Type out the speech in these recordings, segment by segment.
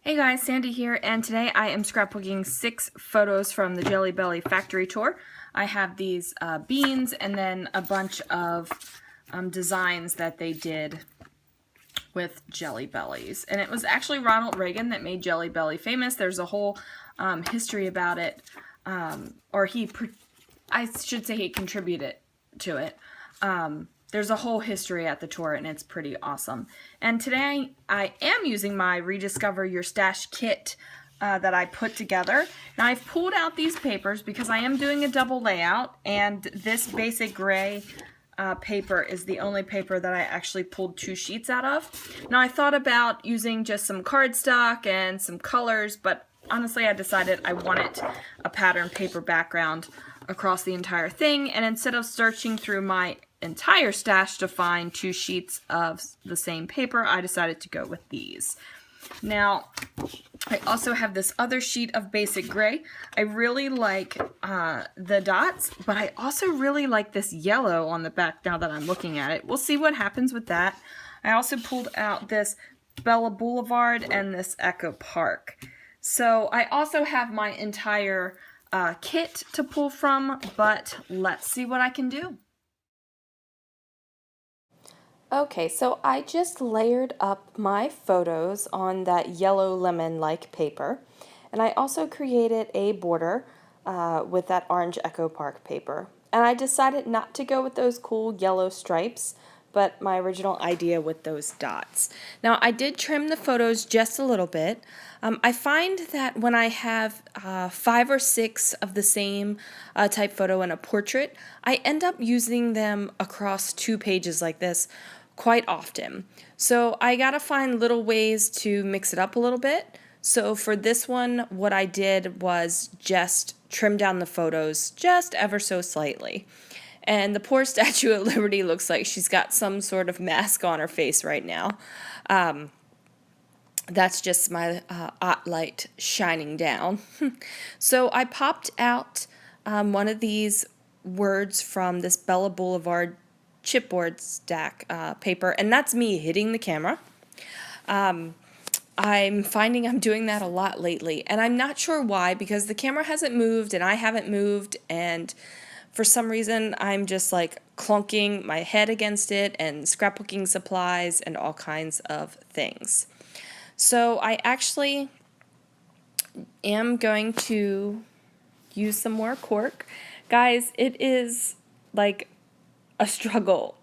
Hey guys, Sandy here, and today I am scrapbooking 6 photos from the Jelly Belly factory tour. I have these beans and then a bunch of designs that they did with Jelly Bellies. And it was actually Ronald Reagan that made Jelly Belly famous. There's a whole history about it, I should say he contributed to it. There's a whole history at the tour, and it's pretty awesome. And today I am using my Rediscover Your Stash kit that I put together. Now I've pulled out these papers because I am doing a double layout, and this basic gray paper is the only paper that I actually pulled 2 sheets out of. Now I thought about using just some cardstock and some colors, but honestly I decided I wanted a pattern paper background across the entire thing, and instead of searching through my entire stash to find 2 sheets of the same paper, I decided to go with these. Now, I also have this other sheet of basic gray. I really like the dots, but I also really like this yellow on the back now that I'm looking at it. We'll see what happens with that. I also pulled out this Bella Boulevard and this Echo Park. So I also have my entire kit to pull from, but let's see what I can do. Okay, so I just layered up my photos on that yellow lemon-like paper, and I also created a border with that orange Echo Park paper. And I decided not to go with those cool yellow stripes, but my original idea with those dots. Now I did trim the photos just a little bit. I find that when I have 5 or 6 of the same type photo in a portrait, I end up using them across 2 pages like this quite often. So I gotta find little ways to mix it up a little bit. So for this one, what I did was just trim down the photos just ever so slightly. And the poor Statue of Liberty looks like she's got some sort of mask on her face right now. That's just my light shining down. So I popped out one of these words from this Bella Boulevard chipboard stack paper, and that's me hitting the camera. I'm finding I'm doing that a lot lately, and I'm not sure why, because the camera hasn't moved and I haven't moved, and for some reason I'm just like clunking my head against it and scrapbooking supplies and all kinds of things. So I actually am going to use some more cork. Guys, it is like a struggle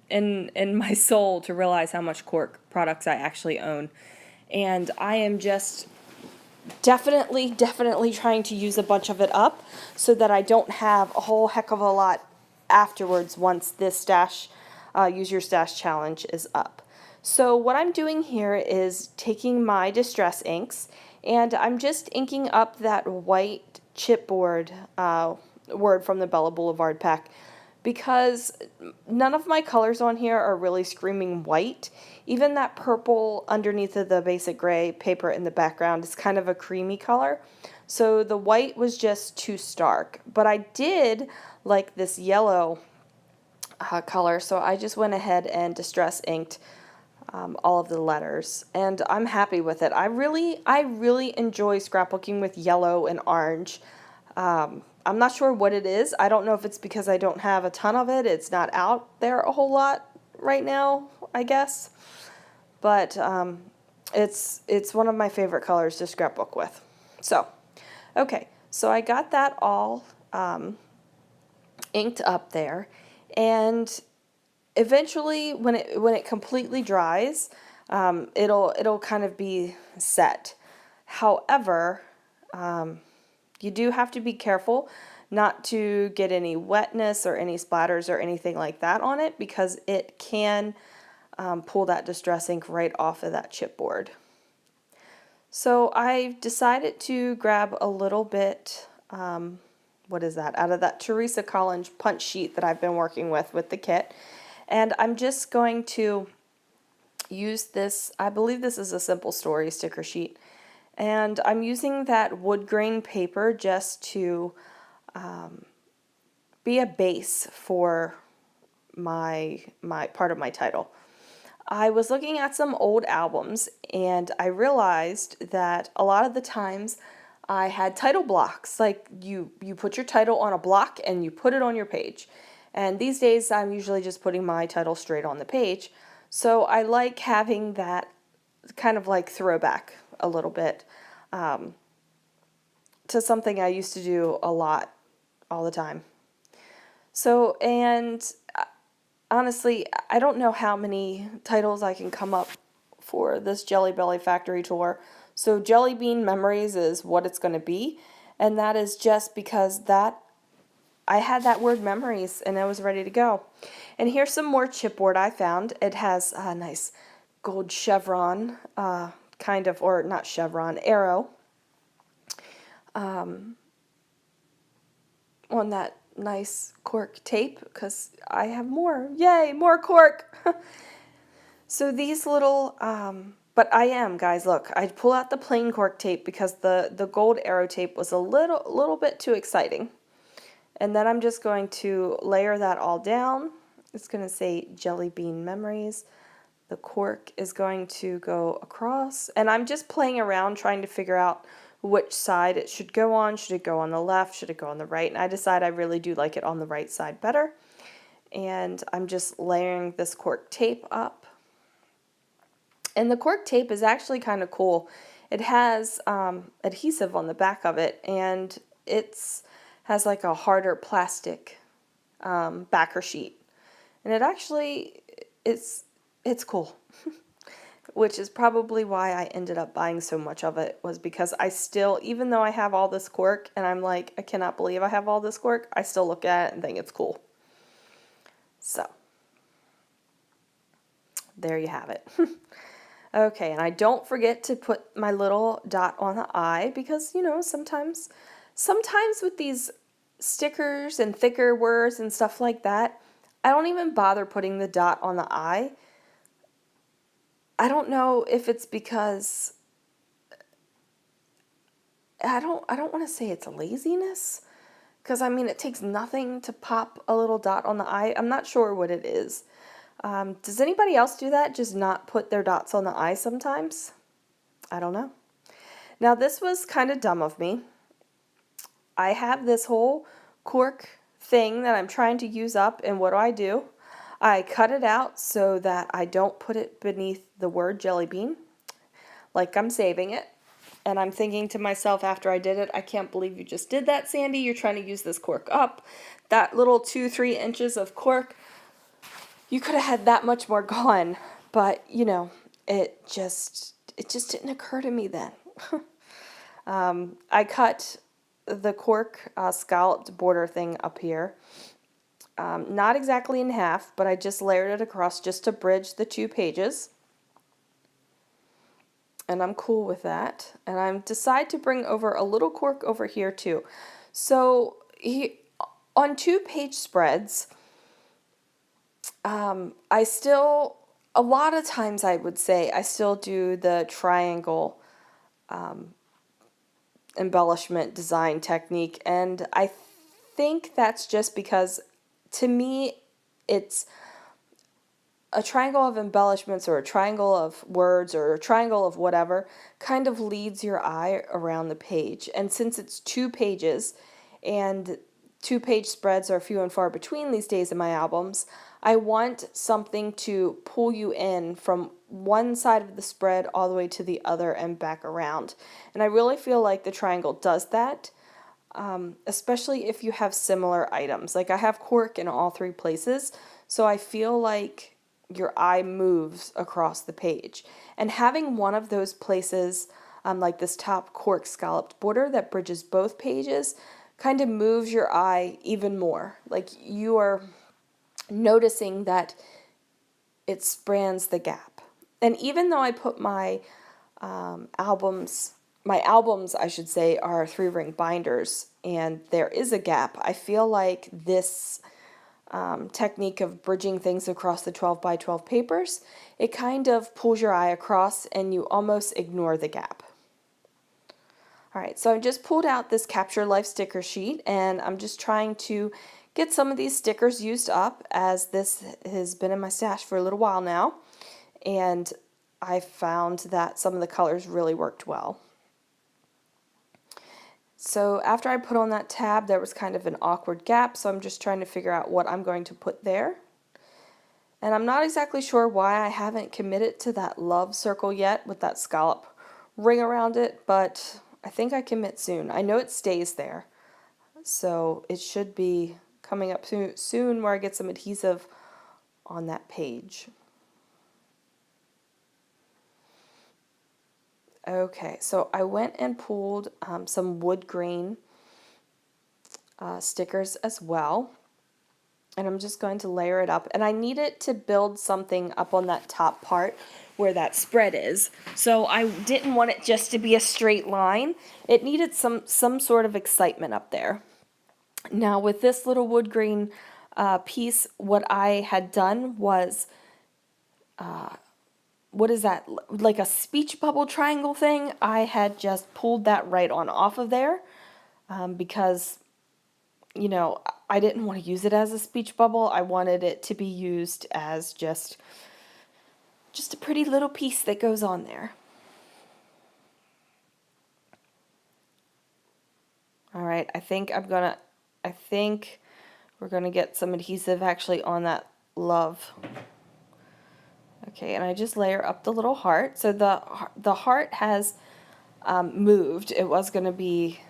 in my soul to realize how much cork products I actually own. And I am just definitely trying to use a bunch of it up so that I don't have a whole heck of a lot afterwards once this stash Use Your Stash challenge is up. So what I'm doing here is taking my distress inks, and I'm just inking up that white chipboard word from the Bella Boulevard pack, because none of my colors on here are really screaming white. Even that purple underneath of the basic gray paper in the background is kind of a creamy color. So the white was just too stark. But I did like this yellow color, so I just went ahead and distress inked all of the letters, and I'm happy with it. I really enjoy scrapbooking with yellow and orange. I'm not sure what it is. I don't know if it's because I don't have a ton of it. It's not out there a whole lot right now, I guess. But it's one of my favorite colors to scrapbook with. So, okay. So I got that all inked up there, and eventually when it completely dries, it'll kind of be set. However, you do have to be careful not to get any wetness or any splatters or anything like that on it, because it can pull that distress ink right off of that chipboard. So I decided to grab a little bit, what is that, out of that Teresa Collins punch sheet that I've been working with the kit. And I'm just going to use this, I believe this is a Simple Story sticker sheet. And I'm using that wood grain paper just to be a base for my part of my title. I was looking at some old albums and I realized that a lot of the times I had title blocks. Like you put your title on a block and you put it on your page. And these days I'm usually just putting my title straight on the page. So I like having that kind of like throwback a little bit to something I used to do a lot all the time. So, and honestly, I don't know how many titles I can come up for this Jelly Belly Factory tour. So Jelly Bean Memories is what it's going to be. And that is just because that I had that word memories and I was ready to go. And here's some more chipboard I found. It has a nice gold chevron, kind of, or not chevron, arrow on that nice cork tape because I have more. Yay, more cork! So these little, but I am, guys, look, I pull out the plain cork tape because the gold arrow tape was a little bit too exciting. And then I'm just going to layer that all down. It's going to say Jelly Bean Memories. The cork is going to go across. And I'm just playing around trying to figure out which side it should go on. Should it go on the left? Should it go on the right? And I decide I really do like it on the right side better. And I'm just layering this cork tape up. And the cork tape is actually kind of cool. It has adhesive on the back of it, and it's has like a harder plastic backer sheet. And it actually, it's cool. Which is probably why I ended up buying so much of it, was because I still, even though I have all this cork, and I'm like, I cannot believe I have all this cork, I still look at it and think it's cool. So, there you have it. Okay, and I don't forget to put my little dot on the eye because, you know, sometimes with these stickers and thicker words and stuff like that, I don't even bother putting the dot on the eye. I don't know if it's because I don't want to say it's a laziness, because I mean it takes nothing to pop a little dot on the eye. I'm not sure what it is. Does anybody else do that? Just not put their dots on the eye sometimes? I don't know. Now this was kind of dumb of me. I have this whole cork thing that I'm trying to use up, and what do? I cut it out so that I don't put it beneath the word jelly bean, like I'm saving it. And I'm thinking to myself after I did it, I can't believe you just did that, Sandy. You're trying to use this cork up. That little 2-3 inches of cork, you could have had that much more gone, but you know, it just didn't occur to me then. I cut the cork scalloped border thing up here, not exactly in half, but I just layered it across just to bridge the 2 pages. And I'm cool with that. And I decide to bring over a little cork over here too. So on 2-page spreads, I still, a lot of times I would say, I still do the triangle embellishment design technique. And I think that's just because, to me, it's a triangle of embellishments or a triangle of words or a triangle of whatever kind of leads your eye around the page. And since it's 2 pages and 2-page spreads are few and far between these days in my albums, I want something to pull you in from one side of the spread all the way to the other and back around. And I really feel like the triangle does that, especially if you have similar items. Like I have cork in all 3 places, so I feel like your eye moves across the page. And having one of those places, like this top cork scalloped border that bridges both pages, kind of moves your eye even more. Like you are noticing that it spans the gap. And even though I put my albums, I should say, are 3-ring binders, and there is a gap, I feel like this technique of bridging things across the 12 by 12 papers, it kind of pulls your eye across and you almost ignore the gap. Alright, so I just pulled out this Capture Life sticker sheet, and I'm just trying to get some of these stickers used up, as this has been in my stash for a little while now. and I found that some of the colors really worked well. So after I put on that tab, there was kind of an awkward gap, so I'm just trying to figure out what I'm going to put there. And I'm not exactly sure why I haven't committed to that love circle yet with that scallop ring around it, but I think I commit soon. I know it stays there, so it should be coming up soon where I get some adhesive on that page. Okay, so I went and pulled some wood grain stickers as well. And I'm just going to layer it up. And I need it to build something up on that top part where that spread is. So I didn't want it just to be a straight line. It needed some sort of excitement up there. Now with this little wood grain piece, what I had done was, what is that, like a speech bubble triangle thing? I had just pulled that right on off of there because, you know, I didn't want to use it as a speech bubble. I wanted it to be used as just a pretty little piece that goes on there. All right, I think we're gonna get some adhesive actually on that love. Okay, and I just layer up the little heart. So the heart has moved. It was gonna be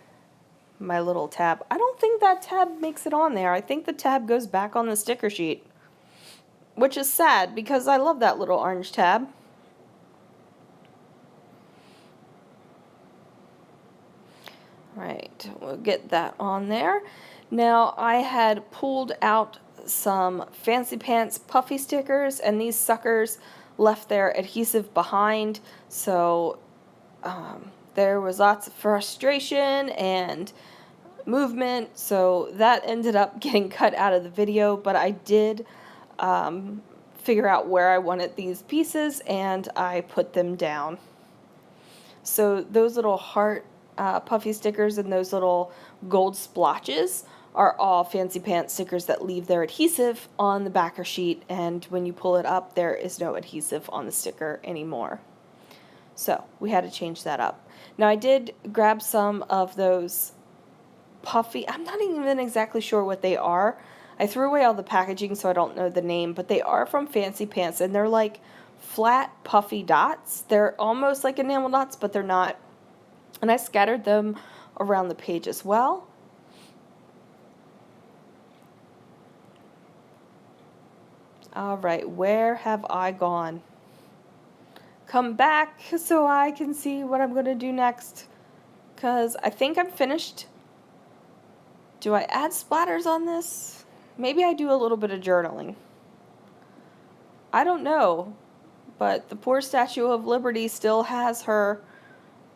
my little tab. I don't think that tab makes it on there. I think the tab goes back on the sticker sheet, which is sad because I love that little orange tab. Right, we'll get that on there. Now I had pulled out some Fancy Pants puffy stickers, and these suckers left their adhesive behind, so there was lots of frustration and movement, so that ended up getting cut out of the video, but I did figure out where I wanted these pieces and I put them down. So those little heart puffy stickers and those little gold splotches are all Fancy Pants stickers that leave their adhesive on the backer sheet, and when you pull it up there is no adhesive on the sticker anymore. So we had to change that up. Now I did grab some of those puffy, I'm not even exactly sure what they are. I threw away all the packaging so I don't know the name, but they are from Fancy Pants and they're like flat puffy dots. They're almost like enamel dots, but they're not. And I scattered them around the page as well. All right, where have I gone? Come back so I can see what I'm going to do next, because I think I'm finished. Do I add splatters on this? Maybe I do a little bit of journaling. I don't know, but the poor Statue of Liberty still has her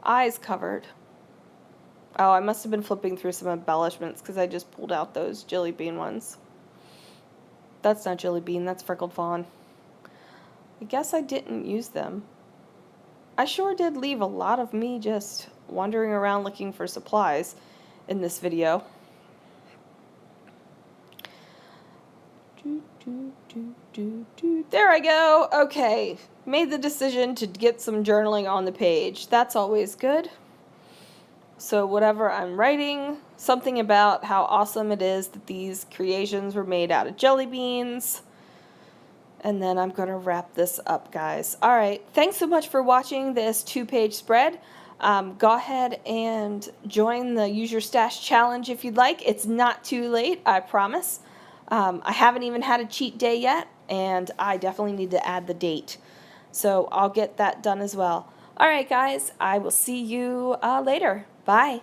eyes covered. Oh, I must have been flipping through some embellishments because I just pulled out those Jelly Bean ones. That's not Jelly Bean, that's Freckled Fawn. I guess I didn't use them. I sure did leave a lot of me just wandering around looking for supplies in this video. There I go. Okay, made the decision to get some journaling on the page. That's always good. So whatever I'm writing, something about how awesome it is that these creations were made out of jelly beans. And then I'm going to wrap this up, guys. All right, thanks so much for watching this 2-page spread. Go ahead and join the Use Your Stash Challenge if you'd like. It's not too late, I promise. I haven't even had a cheat day yet, and I definitely need to add the date. So I'll get that done as well. All right, guys, I will see you later. Bye.